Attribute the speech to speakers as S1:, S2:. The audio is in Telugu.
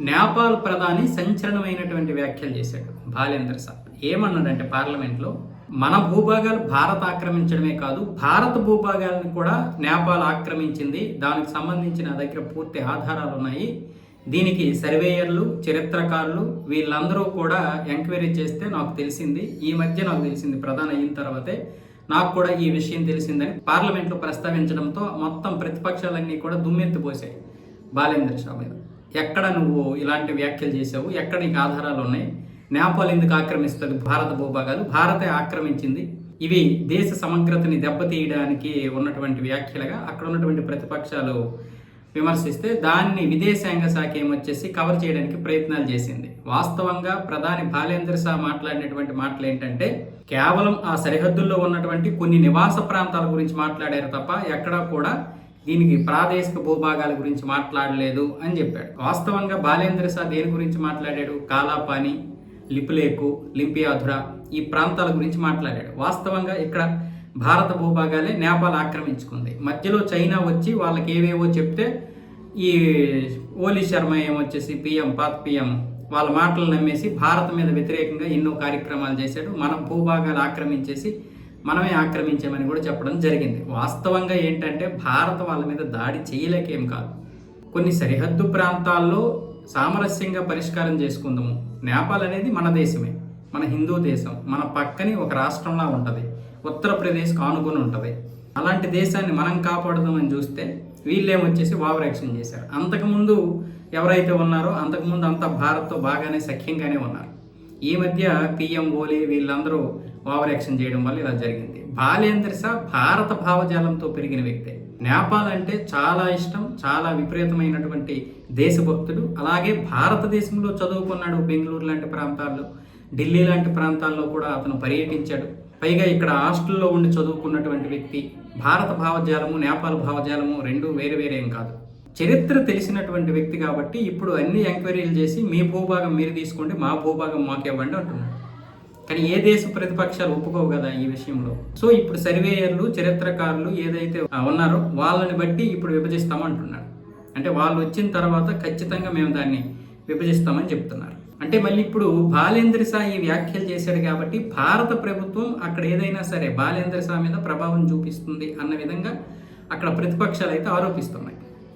S1: నేపాల్ ప్రధాని సంచలనమైనటువంటి వ్యాఖ్యలు చేశాడు బాలేంద్ర షా. ఏమన్నాడంటే పార్లమెంట్లో, మన భూభాగాలు భారత్ ఆక్రమించడమే కాదు, భారత భూభాగాలను కూడా నేపాల్ ఆక్రమించింది, దానికి సంబంధించిన నా దగ్గర పూర్తి ఆధారాలు ఉన్నాయి, దీనికి సర్వేయర్లు, చరిత్రకారులు వీళ్ళందరూ కూడా ఎంక్వైరీ చేస్తే నాకు తెలిసింది, ఈ మధ్య నాకు తెలిసింది, ప్రధాని అయిన తర్వాతే నాకు కూడా ఈ విషయం తెలిసిందని పార్లమెంట్లో ప్రస్తావించడంతో మొత్తం ప్రతిపక్షాలన్నీ కూడా దుమ్మెత్తిపోసాయి బాలేంద్ర షా మీద. ఎక్కడ నువ్వు ఇలాంటి వ్యాఖ్యలు చేసావు, ఎక్కడ నీకు ఆధారాలు ఉన్నాయి, నేపాల్ ఎందుకు ఆక్రమిస్తుంది భారత భూభాగాలు, భారతే ఆక్రమించింది, ఇవి దేశ సమగ్రతని దెబ్బతీయడానికి ఉన్నటువంటి వ్యాఖ్యలుగా అక్కడ ఉన్నటువంటి ప్రతిపక్షాలు విమర్శిస్తే దాన్ని విదేశాంగ శాఖ ఏమొచ్చేసి కవర్ చేయడానికి ప్రయత్నాలు చేసింది. వాస్తవంగా ప్రధాని బాలేంద్ర షా మాట్లాడినటువంటి మాటలు ఏంటంటే, కేవలం ఆ సరిహద్దుల్లో ఉన్నటువంటి కొన్ని నివాస ప్రాంతాల గురించి మాట్లాడారు తప్ప ఎక్కడా కూడా దీనికి ప్రాదేశిక భూభాగాల గురించి మాట్లాడలేదు అని చెప్పాడు. వాస్తవంగా బాలేంద్ర షా దేని గురించి మాట్లాడాడు? కాలాపాని, లిపులేకు, లింపియాధురా ఈ ప్రాంతాల గురించి మాట్లాడాడు. వాస్తవంగా ఇక్కడ భారత భూభాగాలే నేపాల్ ఆక్రమించుకుంది. మధ్యలో చైనా వచ్చి వాళ్ళకి ఏవేవో చెప్తే ఈ ఓలీ శర్మ ఏమొచ్చేసి పాత పిఎం వాళ్ళ మాటలు నమ్మేసి భారత్ మీద వ్యతిరేకంగా ఎన్నో కార్యక్రమాలు చేశాడు. మన భూభాగాలు ఆక్రమించేసి మనమే ఆక్రమించామని కూడా చెప్పడం జరిగింది. వాస్తవంగా ఏంటంటే భారత్ వాళ్ళ మీద దాడి చేయలేకేం కాదు, కొన్ని సరిహద్దు ప్రాంతాల్లో సామరస్యంగా పరిష్కారం చేసుకుందాము. నేపాల్ అనేది మన దేశమే, మన హిందూ దేశం, మన పక్కని ఒక రాష్ట్రంలా ఉంటుంది, ఉత్తరప్రదేశ్కి ఆనుకుని ఉంటుంది. అలాంటి దేశాన్ని మనం కాపాడుదామని చూస్తే వీళ్ళేమొచ్చేసి ఓవర్ యాక్షన్ చేశారు. అంతకుముందు ఎవరైతే ఉన్నారో అంతకుముందు అంతా భారత్తో బాగానే సఖ్యంగానే ఉన్నారు. ఈ మధ్య పిఎం ఓలీ వీళ్ళందరూ ఓవర్ యాక్షన్ చేయడం వల్ల ఇలా జరిగింది. బాలేంద్ర షా భారత భావజాలంతో పెరిగిన వ్యక్తే. నేపాల్ అంటే చాలా ఇష్టం, చాలా విపరీతమైనటువంటి దేశభక్తుడు. అలాగే భారతదేశంలో చదువుకున్నాడు, బెంగళూరు లాంటి ప్రాంతాల్లో, ఢిల్లీ లాంటి ప్రాంతాల్లో కూడా అతను పర్యటించాడు. పైగా ఇక్కడ హాస్టల్లో ఉండి చదువుకున్నటువంటి వ్యక్తి. భారత భావజాలము, నేపాల్ భావజాలము రెండు వేరు వేరేం కాదు. చరిత్ర తెలిసినటువంటి వ్యక్తి కాబట్టి ఇప్పుడు అన్ని ఎంక్వైరీలు చేసి మీ భూభాగం మీరు తీసుకోండి, మా భూభాగం మాకు ఇవ్వండి అంటున్నాడు. కానీ ఏ దేశ ప్రతిపక్షాలు ఒప్పుకోవు కదా ఈ విషయంలో. సో ఇప్పుడు సర్వేయర్లు, చరిత్రకారులు ఏదైతే ఉన్నారో వాళ్ళని బట్టి ఇప్పుడు విభజిస్తామంటున్నాడు. అంటే వాళ్ళు వచ్చిన తర్వాత ఖచ్చితంగా మేము దాన్ని విభజిస్తామని చెప్తున్నారు. అంటే మళ్ళీ ఇప్పుడు బాలేంద్ర షా ఈ వ్యాఖ్యలు చేశాడు కాబట్టి భారత ప్రభుత్వం అక్కడ ఏదైనా సరే బాలేంద్ర షా మీద ప్రభావం చూపిస్తుంది అన్న విధంగా అక్కడ ప్రతిపక్షాలు అయితే ఆరోపిస్తున్నాయి.